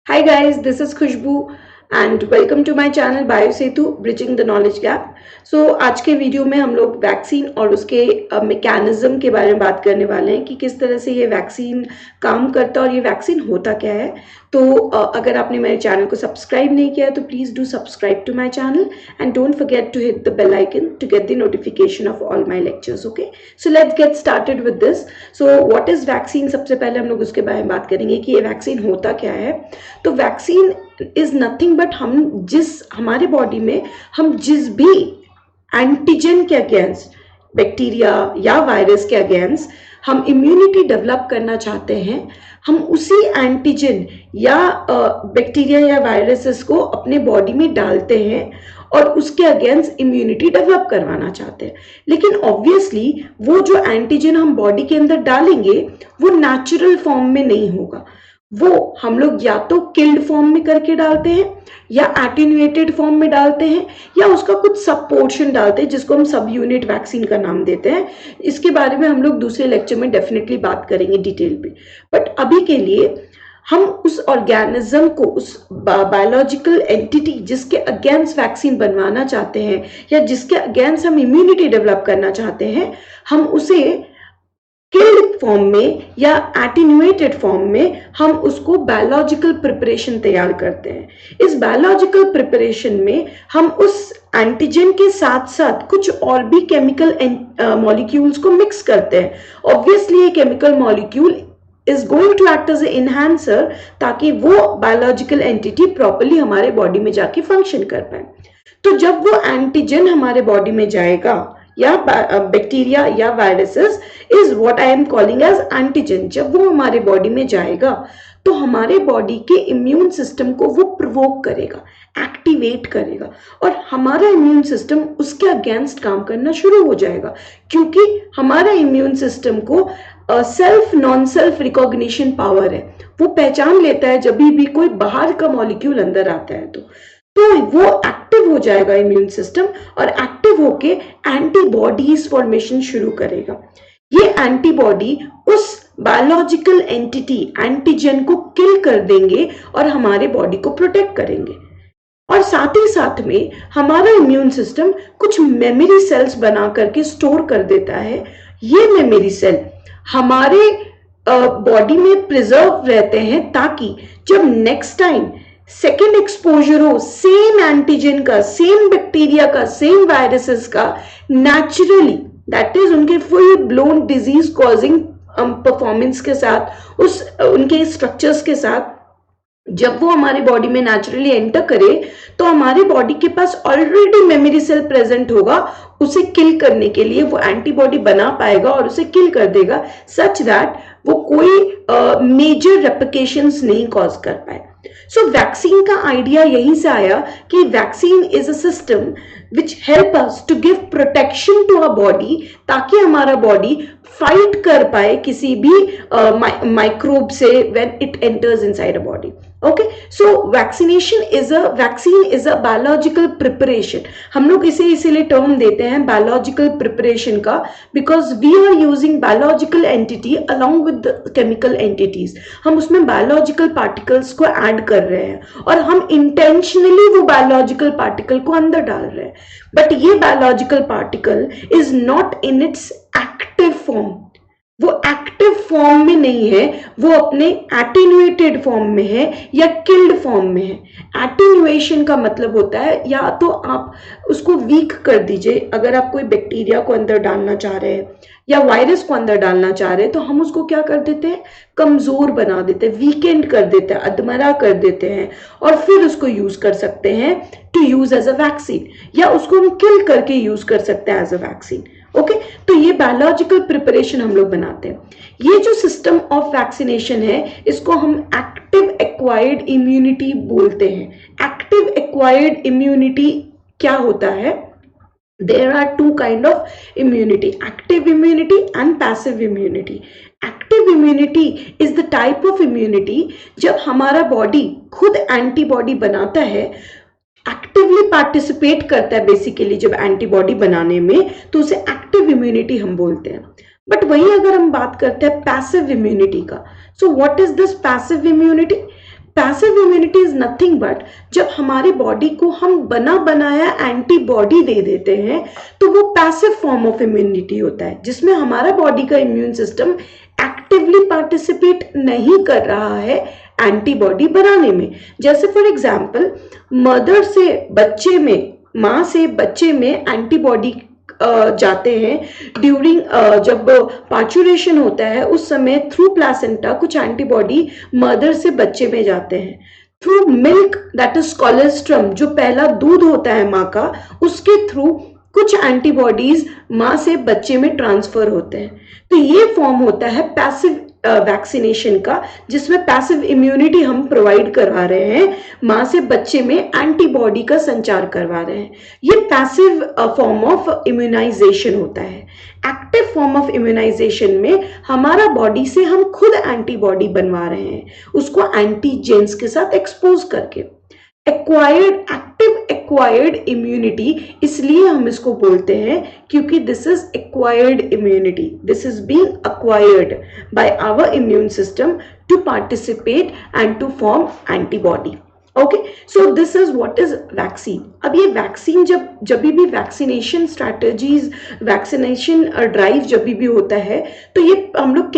Hi guys, this is Khushbu and welcome to my channel BioSetu Bridging the Knowledge Gap. So आज के video में हम लोग vaccine और उसके मैकेनिज्म के बारे में बात करने वाले हैं कि किस तरह से ये वैक्सीन काम करता है और ये वैक्सीन होता क्या है। तो अगर आपने मेरे चैनल को सब्सक्राइब नहीं किया तो please do subscribe to my channel and don't forget to hit the bell icon to get the notification of all my lectures. Okay, so let's get started with this. So what is vaccine, सबसे पहले हम लोग उसके बारे में बात करेंगे कि ये वैक्सीन होता क्या है। तो वैक्सीन इज नथिंग बट हमारे बॉडी में हम जिस भी एंटीजन के अगेंस्ट, बैक्टीरिया या वायरस के अगेंस्ट हम इम्यूनिटी डेवलप करना चाहते हैं, हम उसी एंटीजन या बैक्टीरिया या वायरसेस को अपने बॉडी में डालते हैं और उसके अगेंस्ट इम्यूनिटी डेवलप करवाना चाहते हैं। लेकिन ऑब्वियसली वो जो एंटीजन हम बॉडी के अंदर डालेंगे वो नेचुरल फॉर्म में नहीं होगा, वो हम लोग या तो किल्ड फॉर्म में करके डालते हैं या एटेन्यूएटेड फॉर्म में डालते हैं या उसका कुछ सब पोर्शन डालते हैं जिसको हम सब यूनिट वैक्सीन का नाम देते हैं। इसके बारे में हम लोग दूसरे लेक्चर में डेफिनेटली बात करेंगे डिटेल पे। बट अभी के लिए हम उस ऑर्गेनिज्म को, उस बायोलॉजिकल एंटिटी जिसके अगेंस्ट वैक्सीन बनवाना चाहते हैं या जिसके अगेंस्ट हम इम्यूनिटी डेवलप करना चाहते हैं, हम उसे किल्ड फॉर्म में या एटेन्यूएटेड फॉर्म में हम उसको बायोलॉजिकल प्रिपरेशन तैयार करते हैं। इस बायोलॉजिकल प्रिपरेशन में हम उस एंटीजन के साथ साथ कुछ और भी केमिकल मॉलिक्यूल्स को मिक्स करते हैं। ऑब्वियसली ये chemical molecule is going to act as a enhancer ताकि वो बायोलॉजिकल एंटिटी प्रॉपरली हमारे बॉडी में जाके फंक्शन कर पाए। तो जब वो एंटीजन हमारे बॉडी में जाएगा या बैक्टीरिया या viruses is what I am calling as antigen, जब वो हमारे बॉडी में जाएगा तो हमारे बॉडी के इम्यून सिस्टम को वो प्रोवोक करेगा, एक्टिवेट करेगा और हमारा इम्यून सिस्टम उसके अगेंस्ट काम करना शुरू हो जाएगा, क्योंकि हमारा इम्यून सिस्टम को self non self recognition power है। वो पहचान लेता है जब भी कोई बाहर का मॉलिक्यूल अंदर आता है तो वो एक्टिव हो जाएगा इम्यून सिस्टम और एक्टिव होके एंटीबॉडीज फॉर्मेशन शुरू करेगा। ये एंटीबॉडी उस बायोलॉजिकल एंटिटी एंटीजन को किल कर देंगे और हमारे बॉडी को प्रोटेक्ट करेंगे। और साथ ही साथ में हमारा इम्यून सिस्टम कुछ मेमोरी सेल्स बना करके स्टोर कर देता है। ये मेमोरी सेल हमारे बॉडी में प्रिजर्व रहते हैं ताकि जब नेक्स्ट टाइम सेकेंड एक्सपोजर हो सेम एंटीजन का, सेम बैक्टीरिया का, सेम वायरसेस का, नेचुरली दैट इज उनके full blown disease causing performance के साथ, उस उनके स्ट्रक्चर्स के साथ जब वो हमारे बॉडी में नेचुरली एंटर करे तो हमारे बॉडी के पास ऑलरेडी मेमोरी सेल प्रेजेंट होगा, उसे किल करने के लिए वो एंटीबॉडी बना पाएगा और उसे किल कर देगा सच दैट वो कोई मेजर रेप्लिकेशंस नहीं कॉज कर पाए। सो वैक्सीन का आइडिया यहीं से आया कि vaccine is a system which help us to give protection to our body ताकि हमारा बॉडी फाइट कर पाए किसी भी माइक्रोब से when it enters inside a body. Okay, so vaccine is a biological preparation. हम लोग इसे इसीलिए टर्म देते हैं बायोलॉजिकल प्रिपरेशन का, because we are using biological entity along with chemical entities. हम उसमें बायोलॉजिकल पार्टिकल्स को ऐड कर रहे हैं और हम इंटेंशनली वो बायोलॉजिकल पार्टिकल को अंदर डाल रहे हैं। बट ये biological particle is not in its active form, वो एक्टिव फॉर्म में नहीं है, वो अपने एटेन्यूएटेड फॉर्म में है या किल्ड फॉर्म में है। एटेन्यूएशन का मतलब होता है या तो आप उसको वीक कर दीजिए, अगर आप कोई बैक्टीरिया को अंदर डालना चाह रहे हैं या वायरस को अंदर डालना चाह रहे हैं तो हम उसको क्या कर देते हैं, कमजोर बना देते हैं, वीकेंड कर देते हैं, अधमरा कर देते हैं और फिर उसको यूज कर सकते हैं to use as a vaccine, या उसको हम किल करके यूज कर सकते हैं एज अ वैक्सीन। ओके, तो ये बायोलॉजिकल प्रिपरेशन हम लोग बनाते हैं। ये जो सिस्टम ऑफ वैक्सीनेशन है इसको हम एक्टिव एक्वायर्ड इम्यूनिटी बोलते हैं। एक्टिव एक्वायर्ड इम्यूनिटी क्या होता है? There are two kind of immunity, active immunity and passive immunity. Active immunity is the type of immunity जब हमारा बॉडी खुद एंटीबॉडी बनाता है, एक्टिवली पार्टिसिपेट करता है बेसिकली जब एंटीबॉडी बनाने में, तो उसे एक्टिव इम्यूनिटी हम बोलते हैं। बट वही अगर हम बात करते हैं पैसिव इम्यूनिटी का, सो what is this passive immunity? Passive immunity is nothing but जब हमारे बॉडी को हम बना बनाया एंटीबॉडी दे देते हैं तो वो पैसिव फॉर्म ऑफ इम्यूनिटी होता है, जिसमें हमारा बॉडी का इम्यून सिस्टम एक्टिवली पार्टिसिपेट नहीं कर रहा है एंटीबॉडी बनाने में। जैसे फॉर एग्जाम्पल मदर से बच्चे में, माँ से बच्चे में एंटीबॉडी जाते हैं ड्यूरिंग जब पार्चुरेशन होता है उस समय थ्रू प्लासेंटा कुछ एंटीबॉडी मदर से बच्चे में जाते हैं। Through milk that is colostrum, जो पहला दूध होता है माँ का, उसके थ्रू कुछ एंटीबॉडीज माँ से बच्चे में ट्रांसफर होते हैं। तो ये फॉर्म होता है पैसिव वैक्सीनेशन का, जिसमें पैसिव इम्यूनिटी हम प्रोवाइड करवा रहे हैं, माँ से बच्चे में एंटीबॉडी का संचार करवा रहे हैं। ये पैसिव फॉर्म ऑफ इम्यूनाइजेशन होता है। एक्टिव फॉर्म ऑफ इम्यूनाइजेशन में हमारा बॉडी से हम खुद एंटीबॉडी बनवा रहे हैं, उसको एंटीजेंस के साथ एक्सपोज करके। एक्वायर्ड इम्यूनिटी इसलिए हम इसको बोलते हैं क्योंकि this is acquired immunity, this is being acquired by our immune system to participate and to form antibody. Okay, so this is what is vaccine. अब ये वैक्सीन जब भी वैक्सीनेशन स्ट्रैटेजीज, वैक्सीनेशन ड्राइव जब भी होता है तो ये हम लोग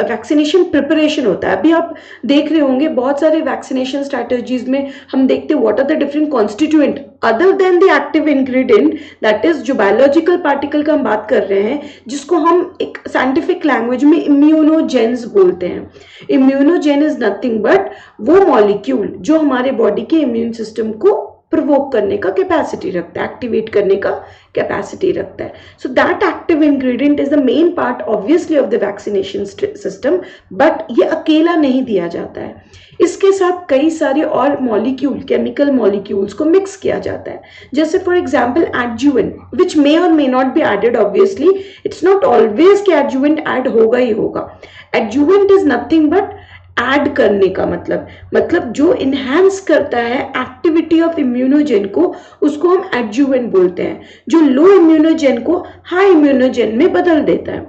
वैक्सीनेशन प्रिपरेशन होता है। अभी आप देख रहे होंगे बहुत सारे वैक्सीनेशन स्ट्रैटेजीज में हम देखते हैं what are the different constituent other than the active ingredient, that is जो बायोलॉजिकल पार्टिकल का हम बात कर रहे हैं, जिसको हम एक साइंटिफिक लैंग्वेज में इम्यूनोजेन्स बोलते हैं। इम्यूनोजेन इज नथिंग बट वो मॉलिक्यूल जो हमारे बॉडी के इम्यून सिस्टम को प्रोवोक करने का कैपेसिटी रखता है, एक्टिवेट करने का कैपेसिटी रखता है। So that active ingredient is the main part obviously of the vaccination system, but ये अकेला नहीं दिया जाता है, इसके साथ कई सारे और मॉलिक्यूल, केमिकल मॉलिक्यूल्स को मिक्स किया जाता है। जैसे for example adjuvant, which may और may not be added, obviously it's not always कि एडजुवेंट ऐड होगा ही होगा। Adjuvant is nothing but add करने का मतलब जो इनहैंस करता है एक्टिविटी ऑफ इम्यूनोजेन को, उसको हम एडजुवेंट बोलते हैं। जो लो इम्यूनोजेन को हाई इम्यूनोजेन में बदल देता है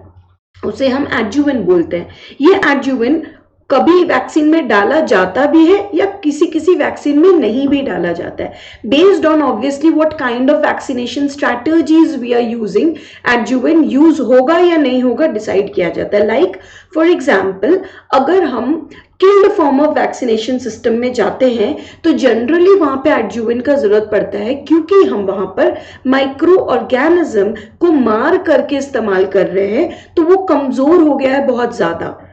उसे हम एडजुवेंट बोलते हैं। ये एडजुवेंट कभी वैक्सीन में डाला जाता भी है या किसी वैक्सीन में नहीं भी डाला जाता है, based on obviously what kind of vaccination strategies we are using. Adjuvant use होगा या नहीं होगा डिसाइड किया जाता है। लाइक फॉर एग्जाम्पल अगर हम killed form of vaccination system में जाते हैं तो जनरली वहां पे एडजुवेंट का जरूरत पड़ता है, क्योंकि हम वहां पर माइक्रो ऑर्गेनिज्म को मार करके इस्तेमाल कर रहे हैं, तो वो कमजोर हो गया है बहुत ज्यादा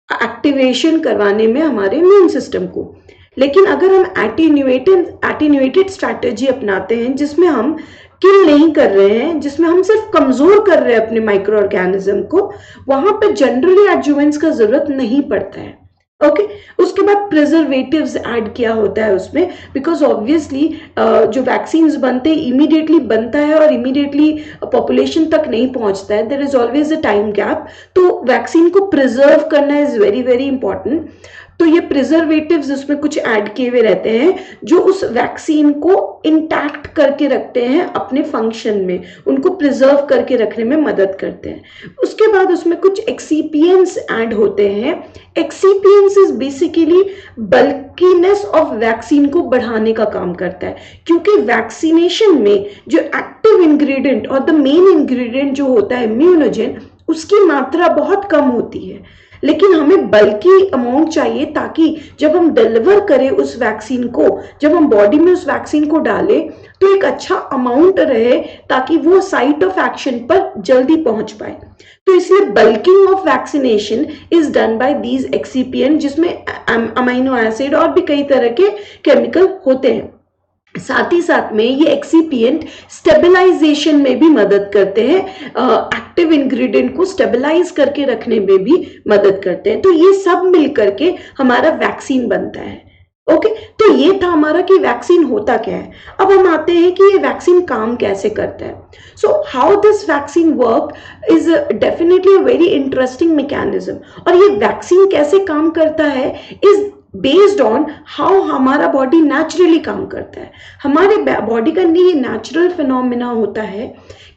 एक्टिवेशन करवाने में हमारे इम्यून सिस्टम को। लेकिन अगर हम एटीन्यूएटेड स्ट्रैटेजी अपनाते हैं, जिसमें हम किल नहीं कर रहे हैं, जिसमें हम सिर्फ कमजोर कर रहे हैं अपने माइक्रो ऑर्गेनिज्म को, वहां पे जनरली एडजुवेंट्स का जरूरत नहीं पड़ता है। ओके, उसके बाद प्रिजर्वेटिव्स ऐड किया होता है उसमें, बिकॉज ऑब्वियसली जो वैक्सीन्स बनते हैं इमीडिएटली बनता है और इमीडिएटली पॉपुलेशन तक नहीं पहुंचता है, there is always a time gap. तो वैक्सीन को प्रिजर्व करना इज वेरी वेरी इंपॉर्टेंट। तो ये प्रिजर्वेटिव्स उसमें कुछ ऐड किए हुए रहते हैं जो उस वैक्सीन को इंटैक्ट करके रखते हैं अपने फंक्शन में, उनको प्रिजर्व करके रखने में मदद करते हैं। उसके बाद उसमें कुछ एक्सीपियंट्स ऐड होते हैं। Excipients is basically bulkiness of vaccine को बढ़ाने का काम करता है, क्योंकि वैक्सीनेशन में जो एक्टिव इंग्रेडिएंट और द मेन इंग्रेडिएंट जो होता है इम्यूनोजेन, उसकी मात्रा बहुत कम होती है, लेकिन हमें बल्कि अमाउंट चाहिए ताकि जब हम डिलीवर करें उस वैक्सीन को, जब हम बॉडी में उस वैक्सीन को डालें तो एक अच्छा अमाउंट रहे ताकि वो साइट ऑफ एक्शन पर जल्दी पहुंच पाए। तो इसलिए bulking of vaccination is done by these excipient, जिसमें अमीनो एसिड और भी कई तरह के केमिकल होते हैं। साथ ही साथ में ये एक्सीपिएंट स्टेबलाइजेशन में भी मदद करते हैं, एक्टिव इंग्रेडिएंट को स्टेबलाइज करके रखने में भी मदद करते हैं। तो ये सब मिलकर के हमारा वैक्सीन बनता है। ओके, तो ये था हमारा कि वैक्सीन होता क्या है। अब हम आते हैं कि ये वैक्सीन काम कैसे करता है। So how this vaccine work is definitely a very interesting mechanism. और ये वैक्सीन कैसे काम करता है इज बेस्ड ऑन हाउ हमारा बॉडी नेचुरली काम करता है। हमारे बॉडी का ये नेचुरल फिनोमिना होता है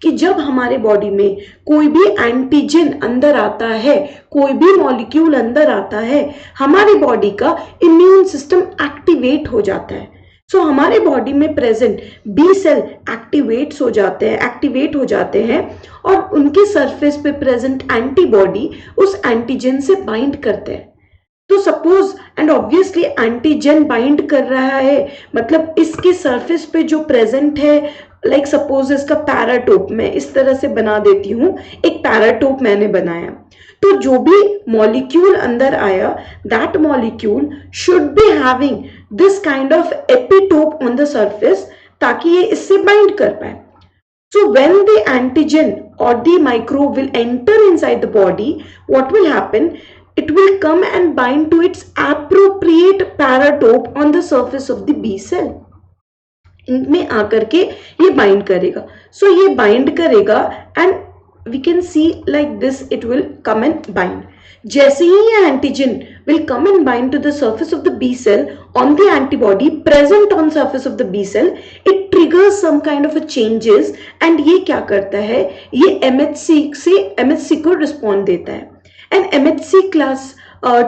कि जब हमारे बॉडी में कोई भी एंटीजन अंदर आता है, कोई भी मॉलिक्यूल अंदर आता है, हमारी बॉडी का इम्यून सिस्टम एक्टिवेट हो जाता है। सो हमारे बॉडी में प्रेजेंट बी सेल एक्टिवेट हो जाते हैं और उनके सरफेस पे प्रेजेंट एंटीबॉडी उस एंटीजन से बाइंड करते हैं। तो suppose and obviously antigen bind कर रहा है, मतलब इसके सरफेस पे जो प्रेजेंट है, लाइक सपोज इसका पैराटोप मैं इस तरह से बना देती हूँ, एक पैराटोप मैंने बनाया, तो जो भी मॉलिक्यूल अंदर आया, that molecule should be having this kind of epitope on the surface, ताकि ये इससे बाइंड कर पाए। So when the antigen or the microbe will enter inside the body, what will happen? It will come and bind to its appropriate paratope on the surface of the B cell. इनमें आकर के ये bind करेगा। सो ये bind करेगा and we can see like this, it will come and bind. जैसे ही ये antigen will come and bind to the surface of the B cell on the antibody present on surface of the B cell, it triggers some kind of a changes and ये क्या करता है, ये MHC को respond देता है। And MHC class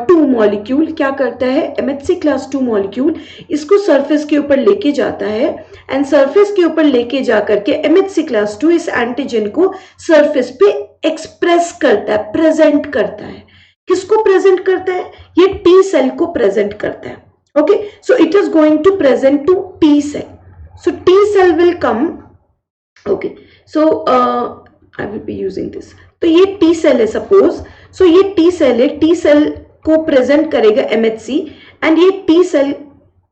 2 molecule क्या करता है, MHC क्लास 2 मॉलिक्यूल इसको सरफेस के ऊपर लेके जाता है एंड सरफेस के ऊपर लेके जाकर के MHC क्लास 2 इस एंटीजन को सरफेस पे एक्सप्रेस करता है, प्रेजेंट करता है। किसको प्रेजेंट करता है, ये टी सेल को प्रेजेंट करता है। Okay, so it is going to present to T cell, so T cell will come. Okay, so I will be using this. तो ये टी सेल है सपोज, सो ये टी सेल है, T cell को present करेगा MHC and ये T cell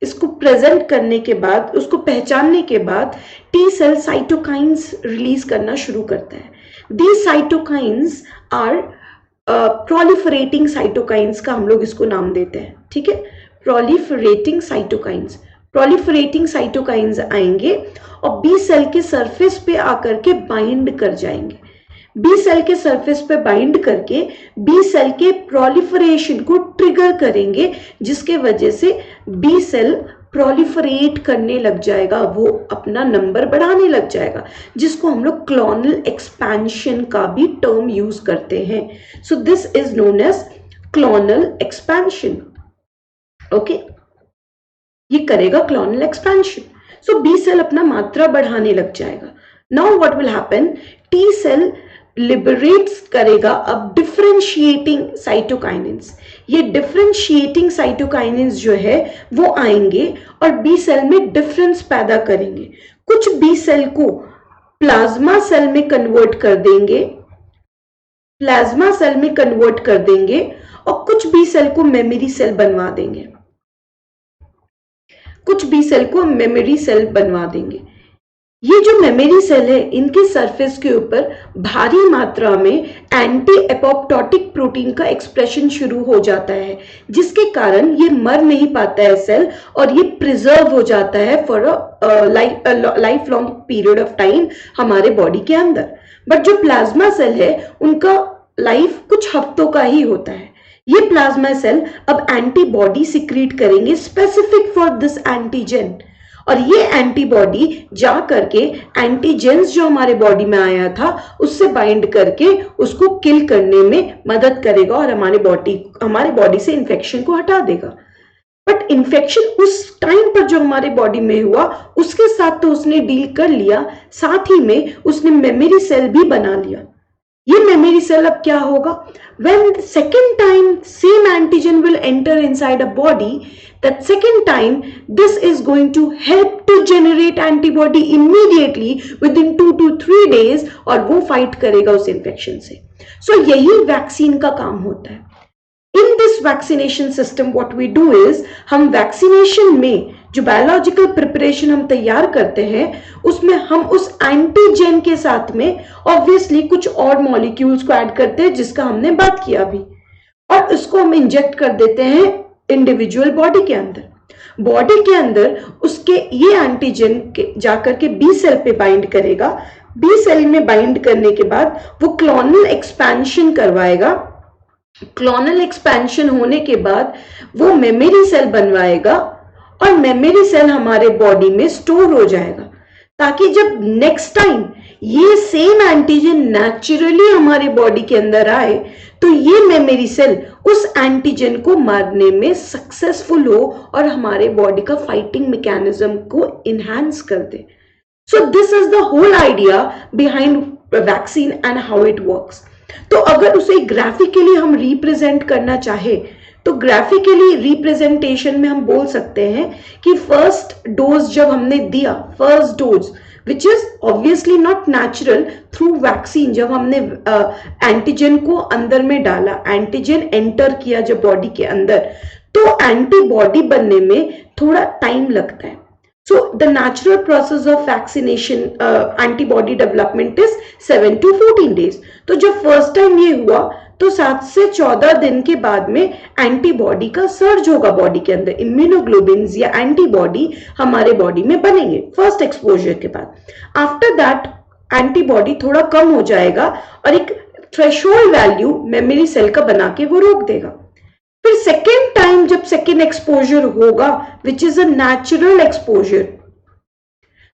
इसको प्रेजेंट करने के बाद, उसको पहचानने के बाद टी सेल साइटोकाइंस रिलीज करना शुरू करता है। These cytokines are proliferating cytokines का हम लोग इसको नाम देते हैं, ठीक है, प्रोलिफरेटिंग साइटोकाइंस। प्रोलिफरेटिंग साइटोकाइंस आएंगे और बी सेल के सरफेस पे आकर के बाइंड कर जाएंगे। बी सेल के सरफेस पे बाइंड करके बी सेल के प्रोलिफरेशन को ट्रिगर करेंगे, जिसके वजह से बी सेल प्रोलिफरेट करने लग जाएगा, वो अपना नंबर बढ़ाने लग जाएगा, जिसको हम लोग क्लोनल एक्सपेंशन का भी टर्म यूज करते हैं। So this is known as clonal expansion. Okay, ये करेगा clonal expansion. So B cell अपना मात्रा बढ़ाने लग जाएगा। Now what will happen, T cell liberates करेगा अब डिफरेंशिएटिंग साइटोकाइनेंस। ये डिफरेंशिएटिंग साइटोकाइनेंस जो है वो आएंगे और बी सेल में डिफरेंस पैदा करेंगे। कुछ बी सेल को प्लाज्मा सेल में कन्वर्ट कर देंगे, और कुछ बी सेल को मेमोरी सेल बनवा देंगे। ये जो मेमोरी सेल है, इनके सरफेस के ऊपर भारी मात्रा में एंटी एपोप्टोटिक प्रोटीन का एक्सप्रेशन शुरू हो जाता है, जिसके कारण ये मर नहीं पाता है सेल, और ये प्रिजर्व हो जाता है for life long period of time हमारे बॉडी के अंदर। बट जो प्लाज्मा सेल है, उनका लाइफ कुछ हफ्तों का ही होता है। ये प्लाज्मा सेल अब एंटीबॉडी सिक्रीट करेंगे स्पेसिफिक फॉर दिस एंटीजन, और ये एंटीबॉडी जा करके एंटीजेंस जो हमारे बॉडी में आया था उससे बाइंड करके उसको किल करने में मदद करेगा और हमारे बॉडी से इन्फेक्शन को हटा देगा। बट इन्फेक्शन उस टाइम पर जो हमारे बॉडी में हुआ उसके साथ तो उसने डील कर लिया, साथ ही में उसने मेमोरी सेल भी बना लिया। ये मेमोरी सेल अब क्या होगा, when second time same antigen will enter inside a body, that second time this is going to help to generate antibody immediately within 2 to 3 days, और वो फाइट करेगा उस इन्फेक्शन से। सो यही वैक्सीन का काम होता है। In this vaccination system what we do is, हम वैक्सीनेशन में जो बायोलॉजिकल प्रिपरेशन हम तैयार करते हैं उसमें हम उस एंटीजन के साथ में ऑब्वियसली कुछ और मॉलिक्यूल्स को ऐड करते हैं, जिसका हमने बात किया अभी, और उसको हम इंजेक्ट कर देते हैं इंडिविजुअल बॉडी के अंदर। उसके ये एंटीजन जाकर के बी सेल पे बाइंड करेगा। बी सेल में बाइंड करने के बाद वो क्लोनल एक्सपेंशन करवाएगा, क्लोनल एक्सपेंशन होने के बाद वो मेमोरी सेल बनवाएगा और मेमोरी सेल हमारे बॉडी में स्टोर हो जाएगा, ताकि जब नेक्स्ट टाइम ये सेम एंटीजन नेचुरली हमारे बॉडी के अंदर आए तो ये मेमोरी सेल उस एंटीजन को मारने में सक्सेसफुल हो और हमारे बॉडी का फाइटिंग मैकेनिज्म को इनहैंस कर दे. So this is the whole idea behind vaccine and how it works. तो अगर उसे ग्राफिकली हम रिप्रेजेंट करना चाहे तो ग्राफिकली रिप्रेजेंटेशन में हम बोल सकते हैं कि फर्स्ट डोज जब हमने दिया, first dose which is obviously not natural, through vaccine जब हमने एंटीजन को अंदर में डाला, एंटीजन एंटर किया जब बॉडी के अंदर, तो एंटीबॉडी बनने में थोड़ा टाइम लगता है. So the natural process of vaccination antibody development is 7 to 14 days. तो जब फर्स्ट टाइम ये हुआ तो 7 से 14 दिन के बाद में एंटीबॉडी का सर्ज होगा बॉडी के अंदर, इम्यूनोग्लोबिन्स या एंटीबॉडी हमारे बॉडी में बनेंगे फर्स्ट एक्सपोजर के बाद. आफ्टर दैट एंटीबॉडी थोड़ा कम हो जाएगा और एक थ्रेशोल्ड वैल्यू मेमोरी सेल का बना के वो रोक देगा. फिर सेकेंड टाइम जब सेकेंड एक्सपोजर होगा which is a natural exposure,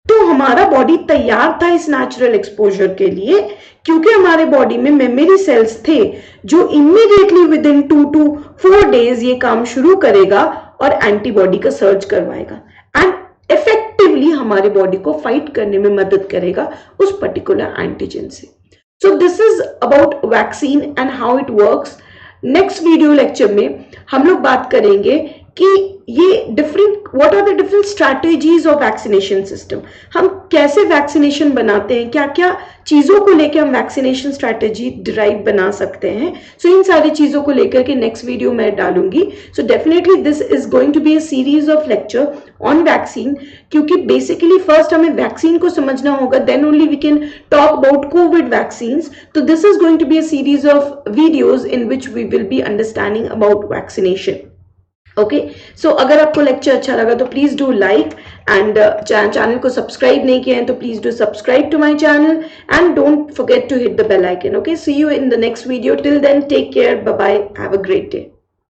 तो हमारा बॉडी तैयार था इस नेचुरल एक्सपोजर के लिए, क्योंकि हमारे बॉडी में मेमोरी सेल्स थे जो immediately with in 2 to 4 days ये काम शुरू करेगा और एंटीबॉडी का सर्च करवाएगा एंड इफेक्टिवली हमारे बॉडी को फाइट करने में मदद करेगा उस पर्टिकुलर एंटीजन से. So this is about vaccine and how it works. Next video lecture में हम लोग बात करेंगे कि ये what are the different strategies of vaccination system. हम कैसे वैक्सीनेशन बनाते हैं, क्या क्या चीजों को लेकर हम वैक्सीनेशन स्ट्रैटेजी डिराइव बना सकते हैं. सो इन सारी चीजों को लेकर के नेक्स्ट वीडियो मैं डालूंगी. So definitely this is going to be a series of lecture on vaccine, क्योंकि बेसिकली फर्स्ट हमें वैक्सीन को समझना होगा, then only we can talk about COVID vaccines. तो this is going to be a series of videos in which we will be understanding about vaccination. Okay, so अगर आपको lecture अच्छा लगा तो please do like and channel को subscribe नहीं किया है तो please do subscribe to my channel and don't forget to hit the bell icon. Okay, see you in the next video. Till then take care, bye bye, have a great day.